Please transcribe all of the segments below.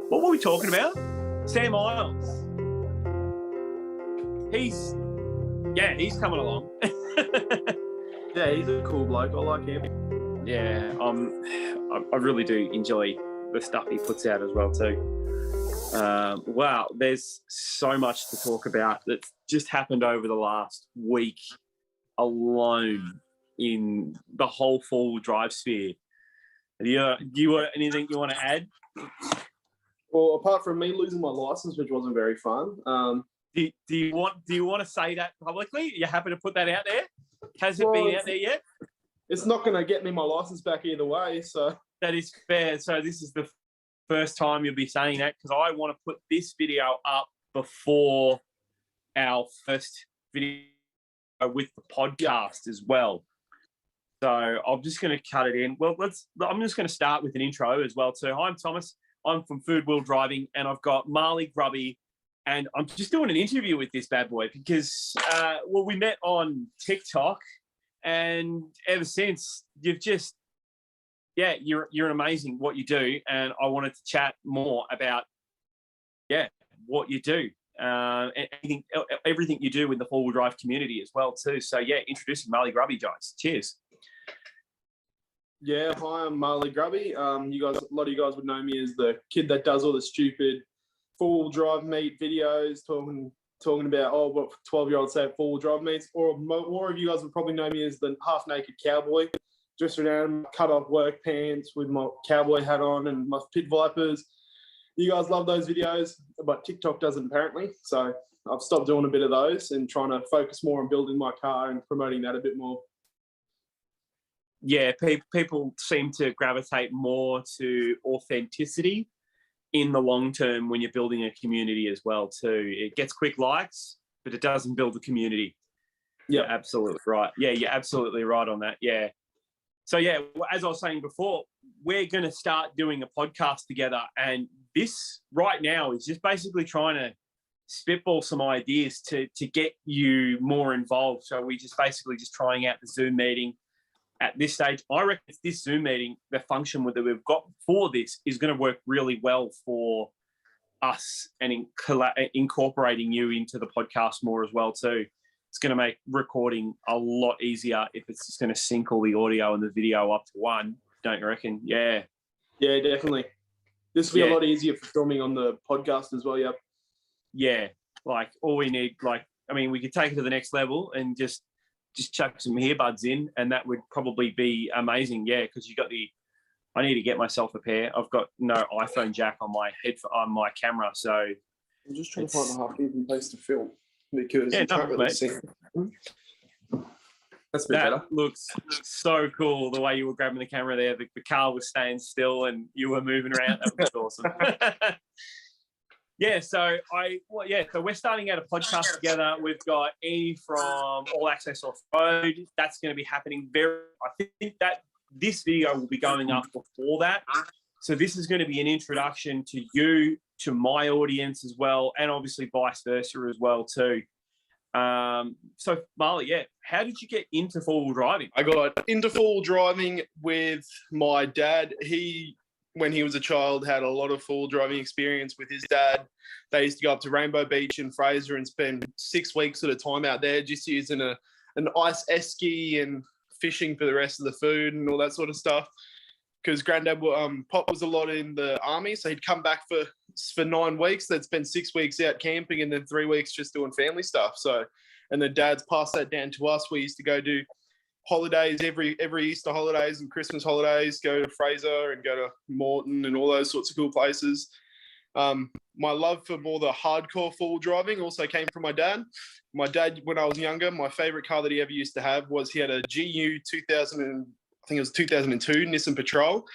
What were we talking about? Sam Isles. He's coming along. Yeah, he's a cool bloke. I like him. Yeah, I really do enjoy the stuff he puts out as well too. Wow, there's so much to talk about that's just happened over the last week alone in the whole four-wheel drive sphere. Do you want anything you want to add? Well, apart from me losing my license, which wasn't very fun. Do you want to say that publicly? Are you happy to put that out there? Has it been out there yet? It's not going to get me my license back either way. So that is fair. So this is the first time you'll be saying that, because I want to put this video up before our first video with the podcast as well. So I'm just going to cut it in. Well, I'm just going to start with an intro as well too. Hi, I'm Thomas. I'm from Food Wheel Driving, and I've got Marley, Grubby, and I'm just doing an interview with this bad boy because, we met on TikTok, and ever since you're amazing what you do, and I wanted to chat more about, what you do, everything you do with the four-wheel drive community as well too. So introducing Marley, Grubby, guys. Cheers. Yeah, hi, I'm Marley Grubby. A lot of you guys would know me as the kid that does all the stupid four-wheel drive meet videos, talking about what 12-year-olds say at four-wheel drive meets. Or more of you guys would probably know me as the half-naked cowboy, just around cut-off work pants with my cowboy hat on and my pit vipers. You guys love those videos, but TikTok doesn't apparently. So I've stopped doing a bit of those and trying to focus more on building my car and promoting that a bit more. Yeah, people seem to gravitate more to authenticity in the long term when you're building a community as well too. It gets quick likes, but it doesn't build the community. Yeah, absolutely right. Yeah, you're absolutely right on that. Yeah. So as I was saying before, we're going to start doing a podcast together, and this right now is just basically trying to spitball some ideas to get you more involved. So we just basically trying out the Zoom meeting. At this stage, I reckon this Zoom meeting, the function that we've got for this is going to work really well for us, and incorporating you into the podcast more as well too. It's going to make recording a lot easier if it's just going to sync all the audio and the video up to one, don't you reckon? Yeah. Yeah, definitely. This will be a lot easier for filming on the podcast as well, yep. Yeah, like all we need, we could take it to the next level and just chuck some earbuds in, and that would probably be amazing. Yeah, because I need to get myself a pair. I've got no iPhone jack on my my camera, so I'm just trying to find a half-even place to film because you can't really see. That's a bit better. Looks so cool the way you were grabbing the camera there. The car was staying still and you were moving around. That was awesome. So we're starting out a podcast together. We've got E from All Access Offroad. That's going to be happening I think that this video will be going up before that. So this is going to be an introduction to you, to my audience as well, and obviously vice versa as well too. So Marley, how did you get into four-wheel driving? I got into four-wheel driving with my dad. When he was a child, had a lot of four-wheel driving experience with his dad. They used to go up to Rainbow Beach in Fraser and spend 6 weeks at a time out there just using an ice esky and fishing for the rest of the food and all that sort of stuff. Because Granddad, Pop was a lot in the army, so he'd come back for 9 weeks. They'd spend 6 weeks out camping and then 3 weeks just doing family stuff. So, and then Dad's passed that down to us. We used to go do holidays every Easter holidays and Christmas holidays, go to Fraser and go to Moreton and all those sorts of cool places. My love for more the hardcore four-wheel driving also came from my dad. My dad, when I was younger, my favorite car that he ever used to have was he had a GU 2002 Nissan Patrol,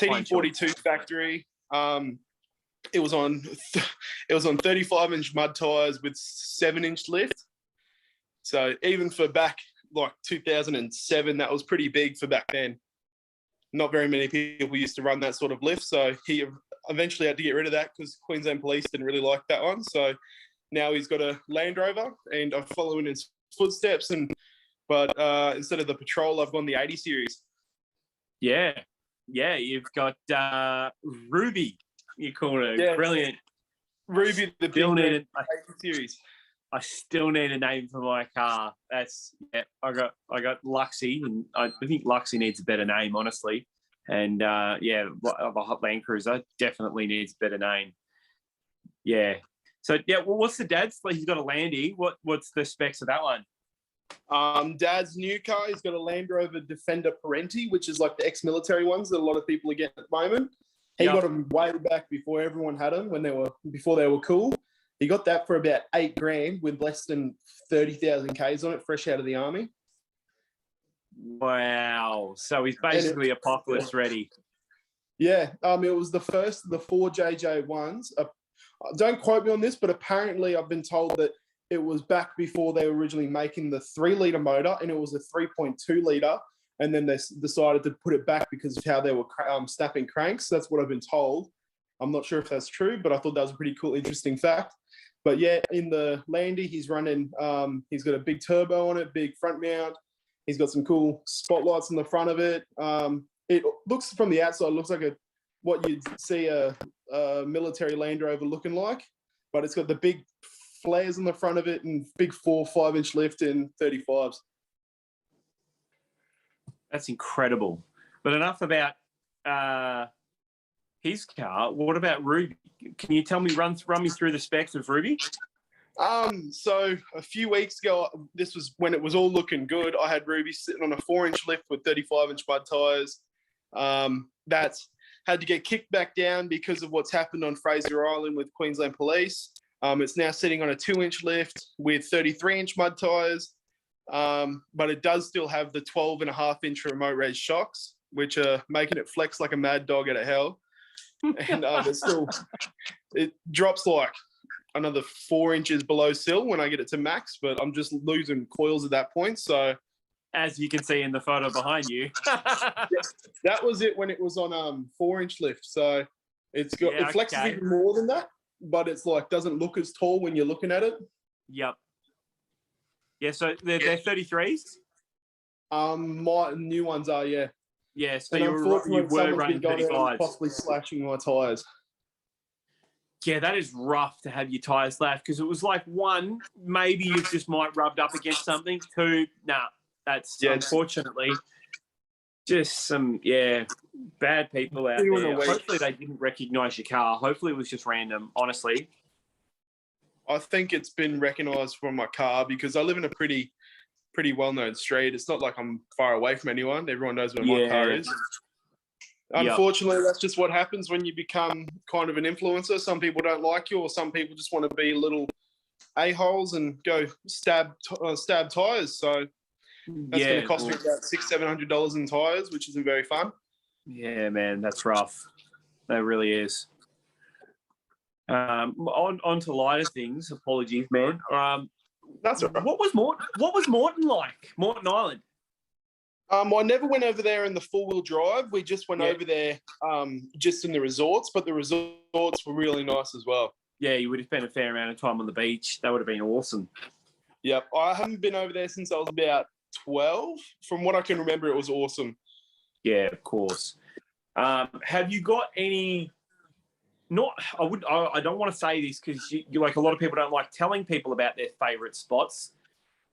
TD42 factory. It was on 35-inch mud tires with 7-inch lift. So even for back like 2007, that was pretty big for back then. Not very many people used to run that sort of lift, so he eventually had to get rid of that because Queensland Police didn't really like that one. So now he's got a Land Rover, and I follow in his footsteps. But instead of the Patrol, I've gone the 80 series. Yeah, you've got Ruby. You called it. Yeah. Brilliant. Ruby, the Still big need red it. series. I still need a name for my car. That's I got Luxy, and I think Luxy needs a better name, honestly. And the Land Cruiser definitely needs a better name. Yeah. So well, what's the dad's? He's got a Landy. What's the specs of that one? Dad's new car, he's got a Land Rover Defender Parenti, which is like the ex-military ones that a lot of people are getting at the moment. He got them way back before everyone had them, before they were cool. He got that for about $8,000 with less than 30,000 Ks on it, fresh out of the army. Wow! So he's basically apocalypse ready. Yeah, it was the first of the 4 JJ1s. Don't quote me on this, but apparently I've been told that it was back before they were originally making the 3-litre motor, and it was a 3.2-litre, and then they decided to put it back because of how they were snapping cranks. That's what I've been told. I'm not sure if that's true, but I thought that was a pretty cool, interesting fact. But yeah, in the Landy, he's running, he's got a big turbo on it, big front mount. He's got some cool spotlights in the front of it. It looks from the outside, looks like what you'd see a military Land Rover looking like, but it's got the big flares in the front of it and big 4-5-inch lift in 35s. That's incredible. But enough about his car. What about Ruby? Can you run me through the specs of Ruby? So a few weeks ago, this was when it was all looking good. I had Ruby sitting on a 4-inch lift with 35-inch mud tires. That's had to get kicked back down because of what's happened on Fraser Island with Queensland Police. It's now sitting on a 2-inch lift with 33-inch mud tires, but it does still have the 12.5-inch remote raise shocks, which are making it flex like a mad dog out of hell. And it drops like another 4 inches below sill when I get it to max, but I'm just losing coils at that point. So, as you can see in the photo behind you, that was it when it was on 4-inch lift. So it flexes even more than that, but it's like doesn't look as tall when you're looking at it. Yep. Yeah, so they're 33s. My new ones are, yeah. Yeah, so you were running 35s. Possibly slashing my tires. Yeah, that is rough to have your tires slashed, because it was like, 1, maybe you just might rubbed up against something. 2, nah, that's unfortunately just some bad people out there. Hopefully they didn't recognise your car. Hopefully it was just random, honestly. I think it's been recognised from my car because I live in a pretty well-known street. It's not like I'm far away from anyone. Everyone knows where my car is. Unfortunately, that's just what happens when you become kind of an influencer. Some people don't like you, or some people just want to be little a-holes and go stab tires. So that's going to cost me about $600-700 in tires, which isn't very fun. Yeah, man, that's rough. That really is. On to lighter things. Apologies, man. That's all right. What was Morton like? Morton Island. I never went over there in the 4-wheel drive. We just went over there just in the resorts, but the resorts were really nice as well. Yeah, you would have spent a fair amount of time on the beach. That would have been awesome. Yep. I haven't been over there since I was about 12. From what I can remember, it was awesome. Yeah, of course. Have you got any... I don't want to say this because you like a lot of people don't like telling people about their favourite spots,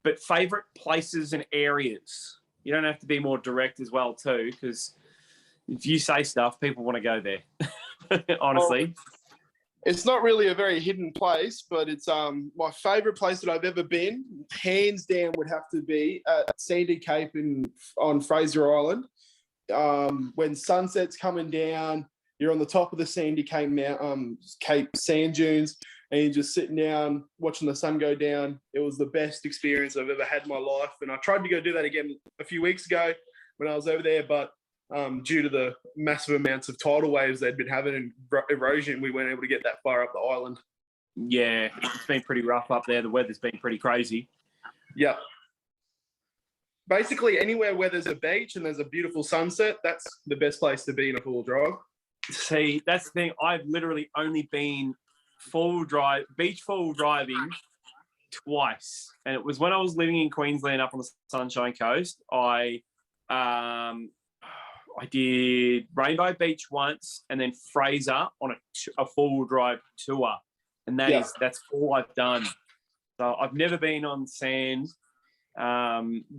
but favourite places and areas. You don't have to be more direct as well too, because if you say stuff, people want to go there. Honestly, it's not really a very hidden place, but it's my favourite place that I've ever been. Hands down, would have to be at Sandy Cape on Fraser Island. When sunset's coming down, you're on the top of the Sandy Cape sand dunes, and you're just sitting down watching the sun go down. It was the best experience I've ever had in my life. And I tried to go do that again a few weeks ago when I was over there, but due to the massive amounts of tidal waves they'd been having and erosion, we weren't able to get that far up the island. Yeah, it's been pretty rough up there. The weather's been pretty crazy. Yeah. Basically, anywhere where there's a beach and there's a beautiful sunset, that's the best place to be in a 4-wheel drive. See, that's the thing. I've literally only been beach 4-wheel driving twice, and it was when I was living in Queensland up on the Sunshine Coast. I I did Rainbow Beach once, and then Fraser on a four-wheel drive tour, and that's all I've done. So I've never been on sand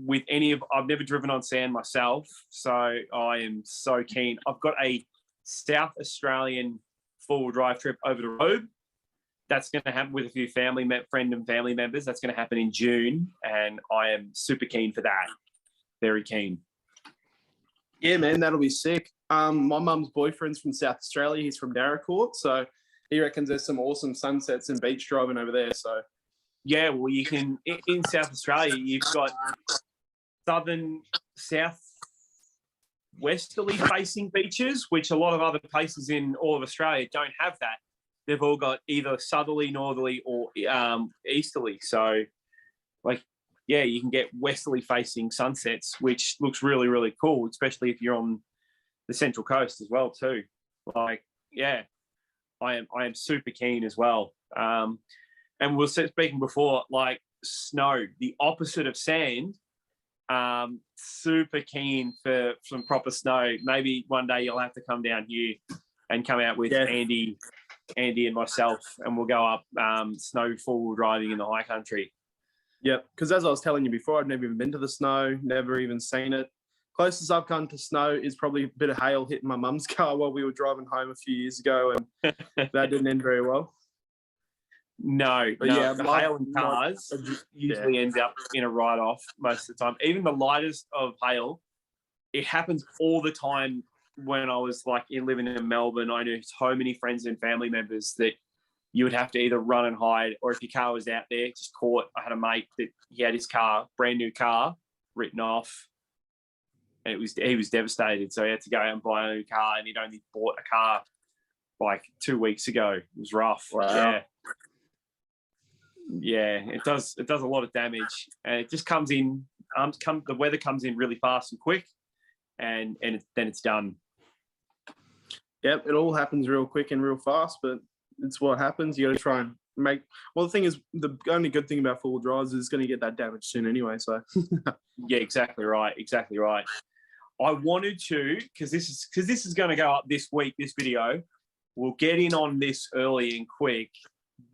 with any of. I've never driven on sand myself, so I am so keen. I've got a South Australian four-wheel drive trip over the road. That's going to happen with a few friend and family members. That's going to happen in June, and I am super keen for that. Very keen. Yeah, man, that'll be sick. My mum's boyfriend's from South Australia. He's from Darricourt, so he reckons there's some awesome sunsets and beach driving over there. So, yeah, well, you can in South Australia. You've got south westerly facing beaches, which a lot of other places in all of Australia don't have that. They've all got either southerly, northerly, or easterly. So, like, yeah, you can get westerly facing sunsets, which looks really, really cool, especially if you're on the Central Coast as well too. Like, yeah, I am super keen as well. And we were speaking before, like snow, the opposite of sand. Super keen for some proper snow. Maybe one day you'll have to come down here and come out with Andy and myself, and we'll go up snow four-wheel driving in the high country. Yep, because as I was telling you before, I've never even been to the snow, never even seen it. Closest I've come to snow is probably a bit of hail hitting my mum's car while we were driving home a few years ago, and that didn't end very well. No, yeah, the hail in cars usually ends up in a write-off most of the time. Even the lightest of hail, it happens all the time. When I was living in Melbourne, I knew so many friends and family members that you would have to either run and hide, or if your car was out there, just caught. I had a mate that he had his car, brand new car, written off, and he was devastated. So he had to go out and buy a new car, and he'd only bought a car like 2 weeks ago. It was rough. Wow. Yeah, it does a lot of damage, and it just comes in. The weather comes in really fast and quick, and then it's done. Yep, it all happens real quick and real fast, but it's what happens. You got to try and make. Well, the thing is, the only good thing about four-wheel drives is going to get that damage soon anyway. So, yeah, exactly right. I wanted to, because this is going to go up this week. This video, we'll get in on this early and quick.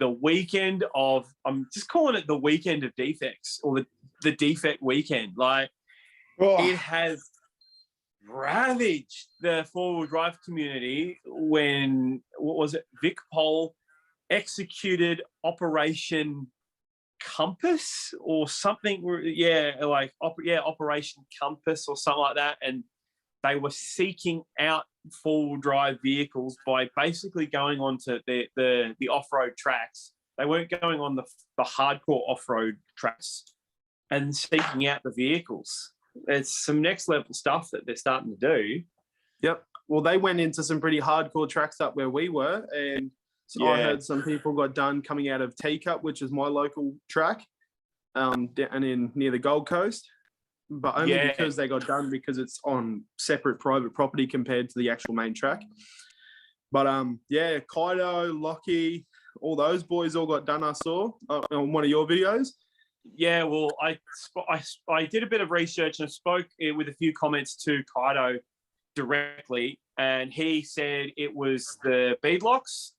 The weekend of, I'm just calling it the weekend of defects, or the defect weekend. It has ravaged the four-wheel drive community when, Vic Pol executed Operation Compass or something. Operation Compass or something like that. And they were seeking out four-wheel drive vehicles by basically going onto the off-road tracks. They weren't going on the hardcore off-road tracks and seeking out the vehicles. It's some next level stuff that they're starting to do. Yep. Well, they went into some pretty hardcore tracks up where we were, and I heard some people got done coming out of Teacup, which is my local track, down near the Gold Coast, but only because they got done because it's on separate private property compared to the actual main track. But Kaido, Lockie, all those boys all got done. I saw on one of your videos. Yeah, well, I did a bit of research and spoke with a few comments to Kaido directly, and he said it was the beadlocks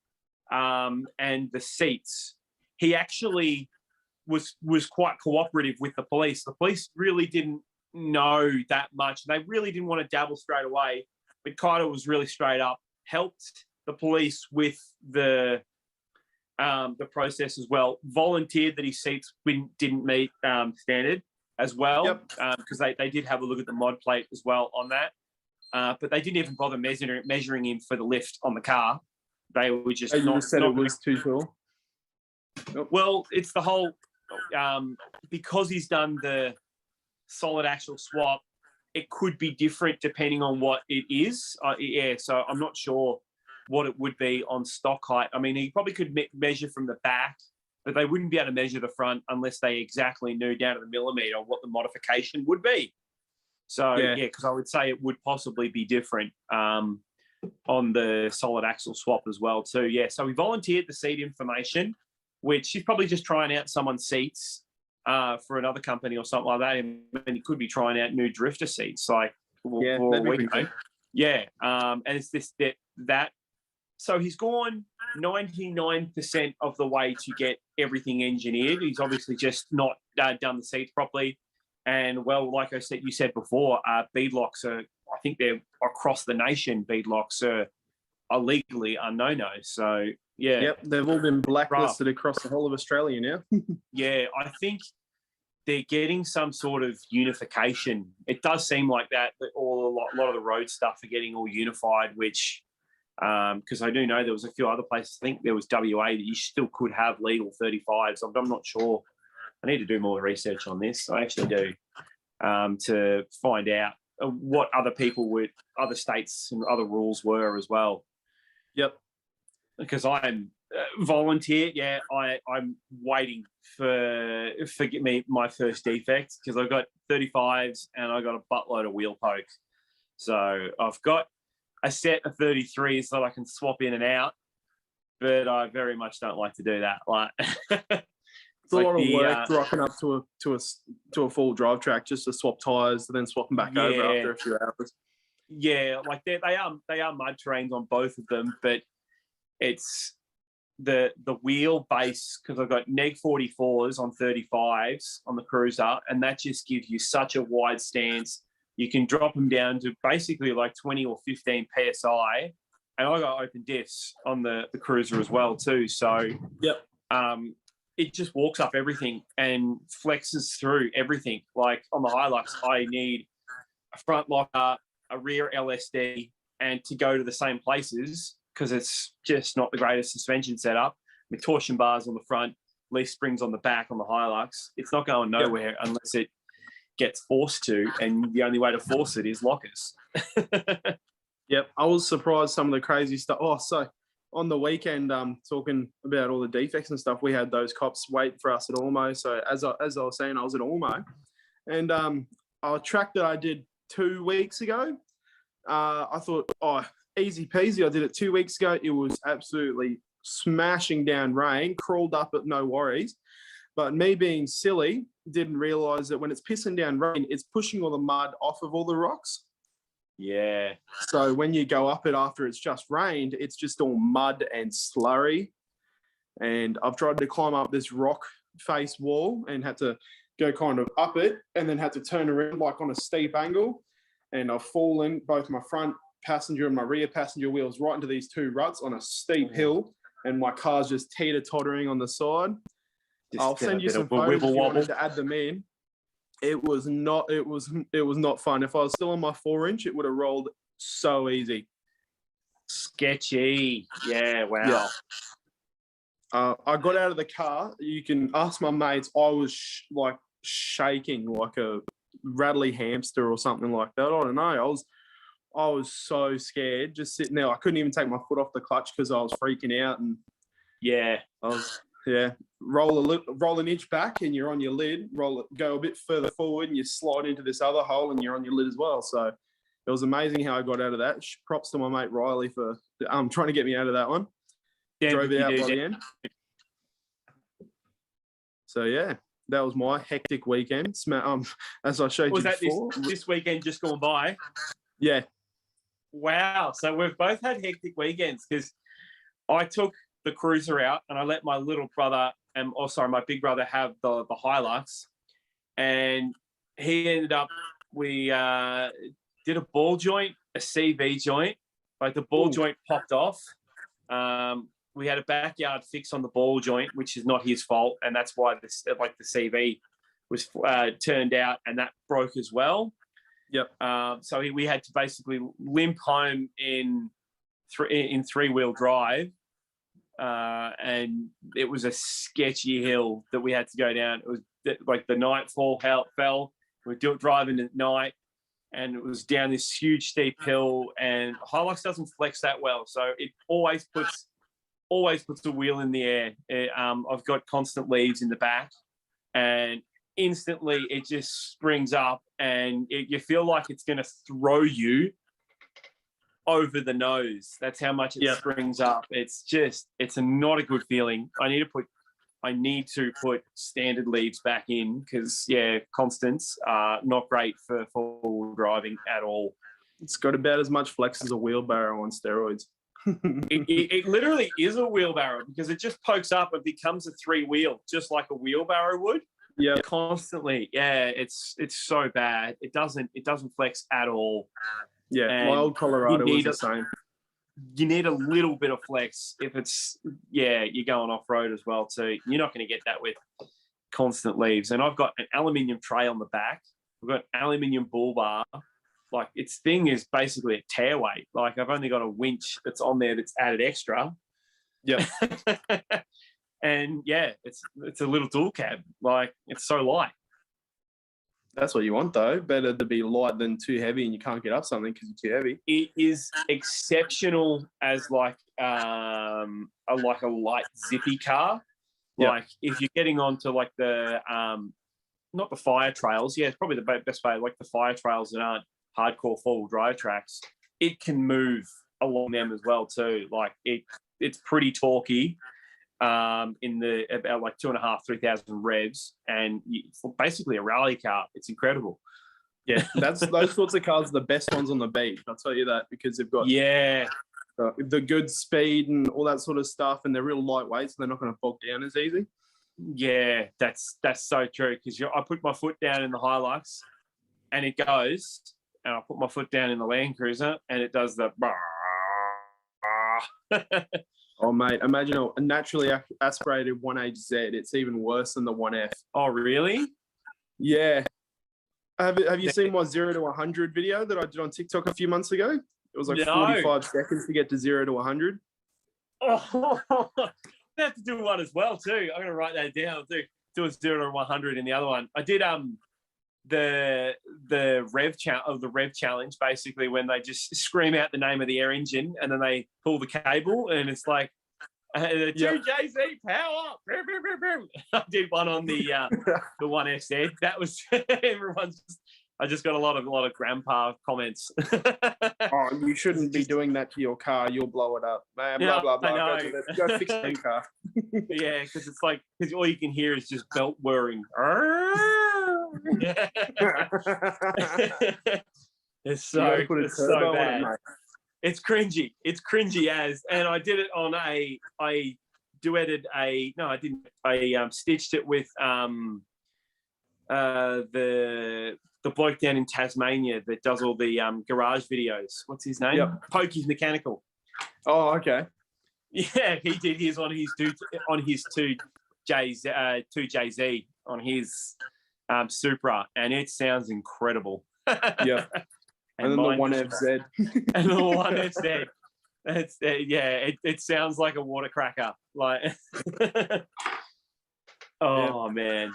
and the seats. He actually was quite cooperative with the police. The police really didn't know that much. They really didn't want to dabble straight away, but Kaido was really straight up, helped the police with the process as well, volunteered that his seats didn't meet standard as well, because they did have a look at the mod plate as well on that, but they didn't even bother measuring him for the lift on the car. They were just it was too tall. Well, it's the whole because he's done the solid axle swap, it could be different depending on what it is. So I'm not sure what it would be on stock height. I mean, he probably could measure from the back, but they wouldn't be able to measure the front unless they exactly knew down to the millimetre what the modification would be. So, because I would say it would possibly be different on the solid axle swap as well too. Yeah, so we volunteered the seat information, which he's probably just trying out someone's seats for another company or something like that. And he could be trying out new drifter seats. Like, Yeah, for a that'd be week. pretty cool. Yeah, and it's that. So he's gone 99% of the way to get everything engineered. He's obviously just not done the seats properly. And well, like you said before, beadlocks are, I think they're across the nation, beadlocks are legally unknown. So, yeah. Yep, they've all been blacklisted across the whole of Australia now. Yeah, I think they're getting some sort of unification. It does seem like that a lot of the road stuff are getting all unified, which, because I do know there was a few other places. I think there was WA that you still could have legal 35s. I'm not sure. I need to do more research on this. I actually do, to find out what other states and other rules were as well. Yep. Because I'm volunteer. Yeah, I'm waiting for my first defect because I've got 35s and I got a buttload of wheel poke. So I've got a set of 33s that I can swap in and out, but I very much don't like to do that. Like, it's a lot of work rocking up to a full drive track just to swap tires and then swap them back over after a few hours. Yeah, like they are mud terrains on both of them, but it's the wheel base, because I've got neg 44s on 35s on the Cruiser, and that just gives you such a wide stance. You can drop them down to basically like 20 or 15 psi, and I got open diffs on the Cruiser as well too. So yep, it just walks up everything and flexes through everything. Like on the Hilux, I need a front locker, a rear LSD, and to go to the same places, because it's just not the greatest suspension setup, with torsion bars on the front, leaf springs on the back on the Hilux. It's not going nowhere unless it gets forced to, and the only way to force it is lockers. Yep, I was surprised some of the crazy stuff. Oh, so on the weekend, talking about all the defects and stuff, we had those cops wait for us at Ormo. So as I was saying, I was at Ormo, and a track that I did 2 weeks ago, I thought, easy peasy. I did it 2 weeks ago. It was absolutely smashing down rain, crawled up at no worries. But me being silly, didn't realise that when it's pissing down rain, it's pushing all the mud off of all the rocks. Yeah. So when you go up it after it's just rained, it's just all mud and slurry. And I've tried to climb up this rock face wall and had to go kind of up it and then had to turn around like on a steep angle. And I've fallen, both my front passenger and my rear passenger wheels, right into these two ruts on a steep hill, and my car's just teeter-tottering on the side. I'll send you some photos if you wanted to add them in. It was not fun. If I was still on my 4-inch, it would have rolled so easy. Sketchy. Yeah, wow. Yeah. I got out of the car. You can ask my mates. I was like shaking like a rattly hamster or something like that. I don't know. I was so scared just sitting there. I couldn't even take my foot off the clutch because I was freaking out. And roll an inch back and you're on your lid. Go a bit further forward and you slide into this other hole and you're on your lid as well. So it was amazing how I got out of that. Props to my mate Riley for trying to get me out of that one. Drove it out by the end. So yeah, that was my hectic weekend. As I showed you before. This weekend just gone by? Yeah. Wow. So we've both had hectic weekends, because I took the Cruiser out and I let my little brother and my big brother have the Hilux, and he ended up, we did a ball joint, a CV joint, like the ball joint popped off. We had a backyard fix on the ball joint, which is not his fault, and that's why the CV was turned out, and that broke as well. Yep. So we had to basically limp home in 3-wheel drive, and it was a sketchy hill that we had to go down. It was like the nightfall fell. We were driving at night, and it was down this huge steep hill. And Hilux doesn't flex that well, so it always puts a wheel in the air. I've got constant leads in the back, and instantly it just springs up, and you feel like it's going to throw you over the nose. That's how much it springs up. It's not a good feeling. I need to put I need to put standard leaves back in because, yeah, constants are not great for full driving at all. It's got about as much flex as a wheelbarrow on steroids. It literally is a wheelbarrow because it just pokes up and becomes a 3-wheel, just like a wheelbarrow would. Yeah, constantly. Yeah, it's so bad. It doesn't flex at all. Yeah, and my old Colorado was the same. You need a little bit of flex if it's you're going off road as well too. You're not going to get that with constant leaves. And I've got an aluminium tray on the back. I've got an aluminium bull bar. Like its thing is basically a tear weight. Like I've only got a winch that's on there that's added extra. Yeah. And yeah, it's a little dual cab. Like it's so light. That's what you want though. Better to be light than too heavy and you can't get up something because you're too heavy. It is exceptional as like a light zippy car. Yep. Like if you're getting onto like the not the fire trails, it's probably the best way, like the fire trails that aren't hardcore four-wheel drive tracks, it can move along them as well too. Like it's pretty torquey in the about like 2,500-3,000 revs, and basically a rally car. It's incredible. Yeah, that's those sorts of cars are the best ones on the beach. I'll tell you that because they've got the good speed and all that sort of stuff, and they're real lightweight, so they're not going to bog down as easy. Yeah, that's so true because I put my foot down in the Hilux, and it goes. And I put my foot down in the Land Cruiser and it does the Oh, mate, imagine a naturally aspirated 1HZ. It's even worse than the 1F. Oh, really? Yeah. Have you seen my 0 to 100 video that I did on TikTok a few months ago? It was like 45 seconds to get to 0 to 100. Oh, I have to do one as well too. I'm going to write that down. Do a 0 to 100 in the other one. I did the rev challenge basically when they just scream out the name of the air engine and then they pull the cable and it's like 2JZ power. I did one on the 1FZ. That was I just got a lot of grandpa comments. Oh, you shouldn't be doing that to your car. You'll blow it up, man. Blah blah blah. Go fix your car. Yeah, because it's like all you can hear is just belt whirring. It's so bad. It's cringy. It's cringy as, and I did it on I stitched it with the bloke down in Tasmania that does all the garage videos. What's his name? Yep. Pokey's Mechanical. Oh, okay. Yeah, he did his on his 2JZ on his Supra, and it sounds incredible. Yeah. And then the 1FZ. And the 1FZ. It's it sounds like a water cracker. Like man.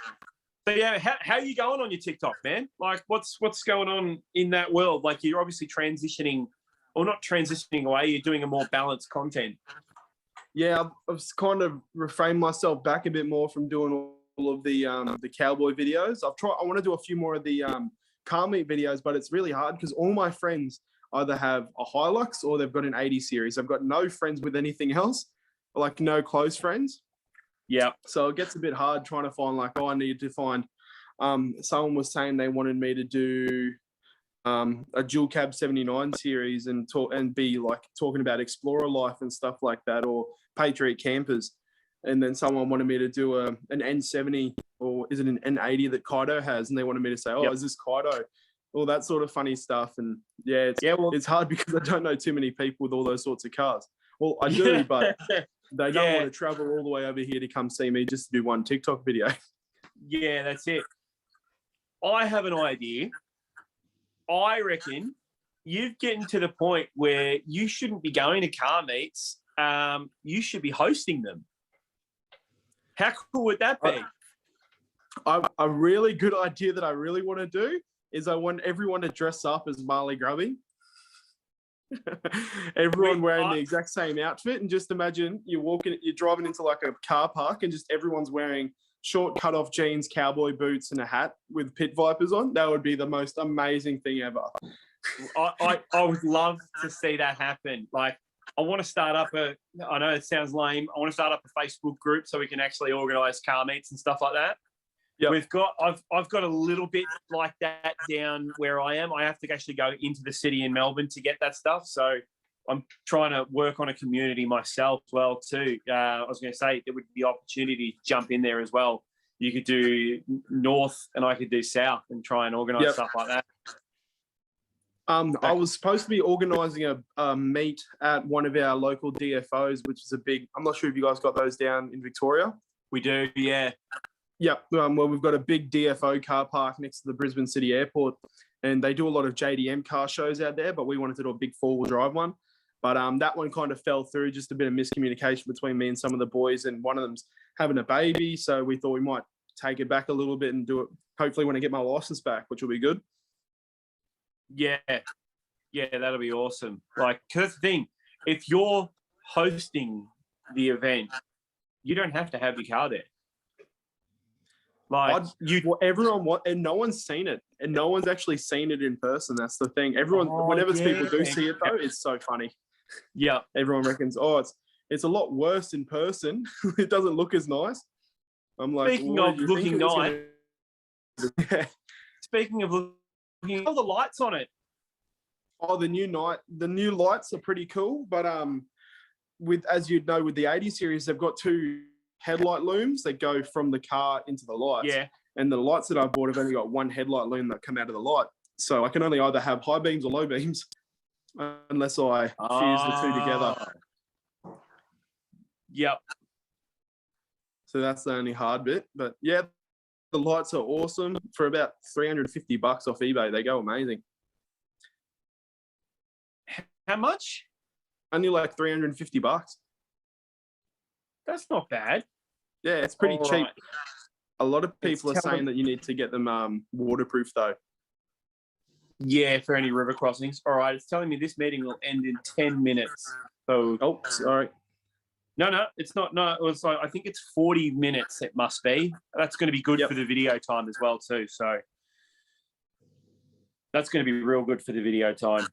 So yeah, how are you going on your TikTok, man? Like what's going on in that world? Like you're obviously transitioning, or not transitioning away, you're doing a more balanced content. Yeah, I've kind of refrained myself back a bit more from doing all of the cowboy videos. I want to do a few more of the car meet videos, but it's really hard because all my friends either have a Hilux or they've got an 80 series. I've got no friends with anything else, like no close friends. Yeah. So it gets a bit hard trying to find I need to find, someone was saying they wanted me to do a dual cab 79 series and be like talking about Explorer life and stuff like that, or Patriot campers. And then someone wanted me to do an N70, or is it an N80 that Kaido has? And they wanted me to say, is this Kaido? All that sort of funny stuff. And it's hard because I don't know too many people with all those sorts of cars. Well, I do, but they don't want to travel all the way over here to come see me just to do one TikTok video. Yeah, that's it. I have an idea. I reckon you've getting to the point where you shouldn't be going to car meets. You should be hosting them. How cool would that be? A really good idea that I really want to do is I want everyone to dress up as Marley Grubby. Everyone wearing the exact same outfit, and just imagine you're driving into like a car park and just everyone's wearing short cut-off jeans, cowboy boots, and a hat with pit vipers on. That would be the most amazing thing ever. I would love to see that happen. Like I want to start up I know it sounds lame. I want to start up a Facebook group so we can actually organise car meets and stuff like that. Yep. I've got a little bit like that down where I am. I have to actually go into the city in Melbourne to get that stuff. So I'm trying to work on a community myself as well too. I was going to say there would be opportunity to jump in there as well. You could do north and I could do south and try and organise stuff like that. I was supposed to be organising a meet at one of our local DFOs, which is I'm not sure if you guys got those down in Victoria. We do, yeah. Yeah, well, we've got a big DFO car park next to the Brisbane City Airport, and they do a lot of JDM car shows out there, but we wanted to do a big four-wheel drive one. But that one kind of fell through, just a bit of miscommunication between me and some of the boys, and one of them's having a baby, so we thought we might take it back a little bit and do it hopefully when I get my license back, which will be good. Yeah, that'll be awesome. Like, 'cause that's the thing, if you're hosting the event, you don't have to have your car there. Like, and no one's seen it, and no one's actually seen it in person. That's the thing. Whenever people do see it though, it's so funny. Yeah, everyone reckons, it's a lot worse in person. It doesn't look as nice. I'm like, speaking of looking nice, speaking of looking, all the lights on it. Oh, the new lights are pretty cool, but as you'd know, with the 80 series, they've got two headlight looms that go from the car into the lights. Yeah. And the lights that I've bought have only got one headlight loom that come out of the light. So I can only either have high beams or low beams unless I fuse the two together. Yep. So that's the only hard bit. But yeah, the lights are awesome for about $350 off eBay. They go amazing. How much? Only like $350. That's not bad. Yeah, it's pretty cheap. Right. A lot of people are saying that you need to get them waterproof though. Yeah, for any river crossings. All right, it's telling me this meeting will end in 10 minutes. So, sorry. No, it's not. No, it was like, I think it's 40 minutes. It must be. That's going to be good for the video time as well too. So that's going to be real good for the video time.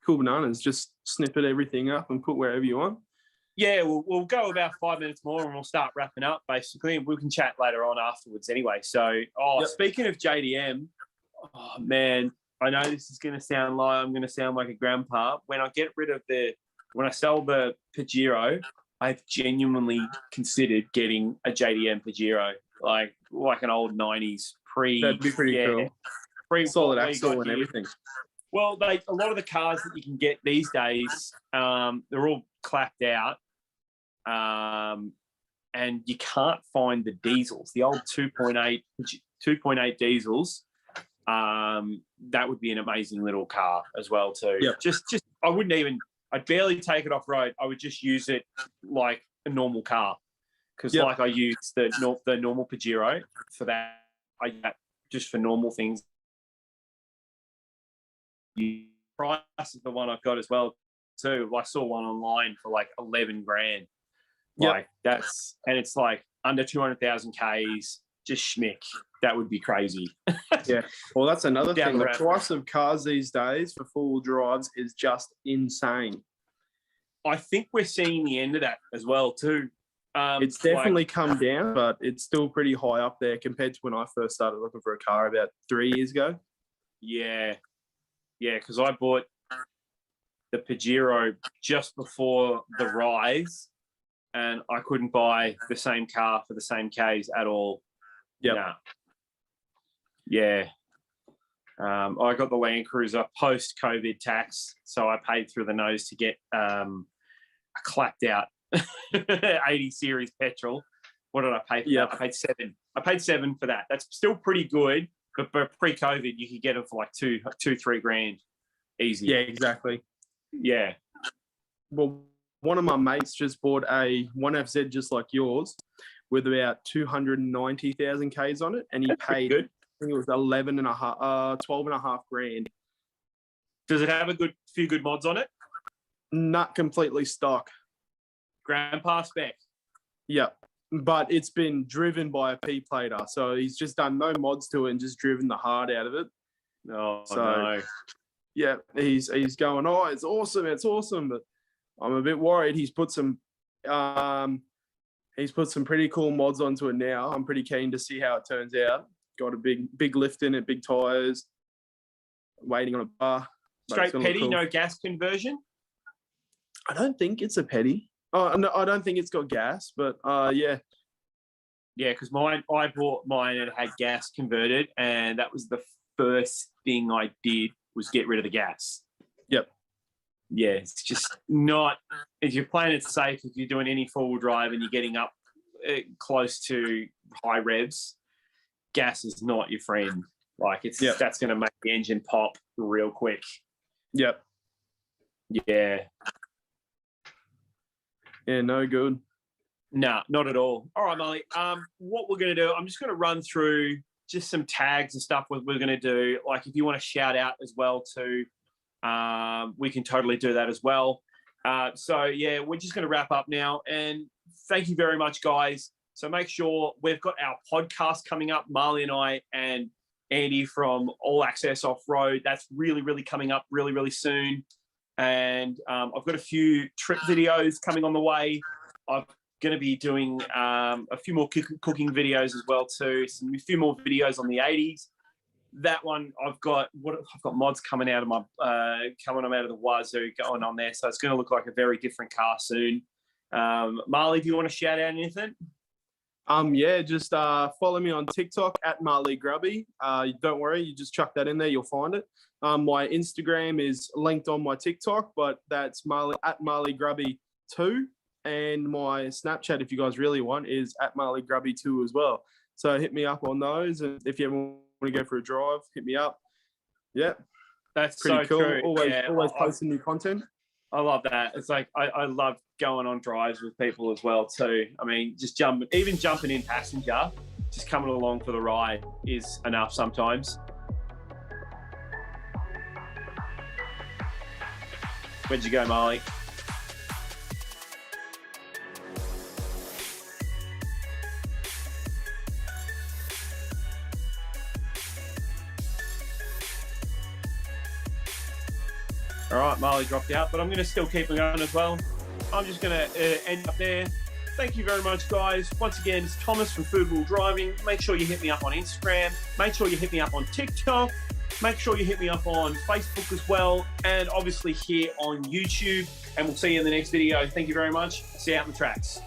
Cool bananas. Just snippet everything up and put wherever you want. Yeah, we'll go about 5 minutes more and we'll start wrapping up basically, and we can chat later on afterwards anyway. So, Speaking of JDM, oh man, I know this is going to sound like I'm going to sound like a grandpa. When I sell the Pajero, I've genuinely considered getting a JDM Pajero, like an old 90s pre. That'd be pretty cool. Solid axle and everything. Well, a lot of the cars that you can get these days, they're all clapped out, and you can't find the diesels. The old 2.8 diesels. That would be an amazing little car as well too. Yeah. Just I'd barely take it off road. I would just use it like a normal car, because I use the normal Pajero for that. Just for normal things. The price of the one I've got as well too. I saw one online for like 11 grand. Like and it's like under 200,000 Ks, just schmick. That would be crazy. Yeah. Well, that's another thing. The price of cars these days for four-wheel drives is just insane. I think we're seeing the end of that as well too. It's definitely come down, but it's still pretty high up there compared to when I first started looking for a car about 3 years ago. Yeah. Yeah, because I bought the Pajero just before the rise, and I couldn't buy the same car for the same Ks at all. Yeah. Nah. Yeah. I got the Land Cruiser post-COVID tax, so I paid through the nose to get a clapped out 80 series petrol. What did I pay for that? I paid $7. I paid $7 for that. That's still pretty good. But pre-COVID, you could get them for like $2-3 grand, easy. Yeah, exactly. Yeah. Well, one of my mates just bought a 1FZ just like yours, with about 290,000 Ks on it, and he paid. Good. I think it was 12.5 grand. Does it have a few good mods on it? Not completely stock. Grandpa spec. Yep. But it's been driven by a P-plater. So he's just done no mods to it and just driven the heart out of it. Oh, no. Yeah, he's going, it's awesome. But I'm a bit worried. He's put some pretty cool mods onto it now. I'm pretty keen to see how it turns out. Got a big lift in it, big tires, waiting on a bar. Straight petty, cool. No gas conversion? I don't think it's a petty. Oh, no, I don't think it's got gas, but yeah. Yeah, because I bought mine and it had gas converted, and that was the first thing I did was get rid of the gas. Yep. Yeah, it's just not, if you're playing it safe, if you're doing any four-wheel drive and you're getting up close to high revs, gas is not your friend. Like, that's going to make the engine pop real quick. Yep. Yeah. Yeah, no good. No, not at all. All right, Marley. What we're going to do, I'm just going to run through just some tags and stuff we're going to do. Like, if you want to shout out as well too, we can totally do that as well. So, yeah, we're just going to wrap up now. And thank you very much, guys. So make sure we've got our podcast coming up, Marley and I and Andy from All Access Offroad. That's really, really coming up really, really soon. And I've got a few trip videos coming on the way. I'm going to be doing a few more cooking videos as well too. A few more videos on the 80s. That one I've got mods coming out of my coming out of the wazoo going on there. So it's going to look like a very different car soon. Marley, do you want to shout out anything? Yeah, just follow me on TikTok at Marley Grubby. Don't worry, you just chuck that in there, you'll find it. My Instagram is linked on my TikTok, but that's Marley at Marley Grubby 2. And my Snapchat, if you guys really want, is at Marley Grubby 2 as well. So hit me up on those, and if you ever want to go for a drive, hit me up. Yeah, that's pretty so cool. True. Always posting new content. I love that. It's like I love going on drives with people as well too. I mean, just jumping in passenger, just coming along for the ride is enough sometimes. Where'd you go, Marley? All right, Marley dropped out, but I'm going to still keep it going as well. I'm just going to end up there. Thank you very much, guys. Once again, it's Thomas from Food Wheel Driving. Make sure you hit me up on Instagram. Make sure you hit me up on TikTok. Make sure you hit me up on Facebook as well. And obviously here on YouTube. And we'll see you in the next video. Thank you very much. See you out on the tracks.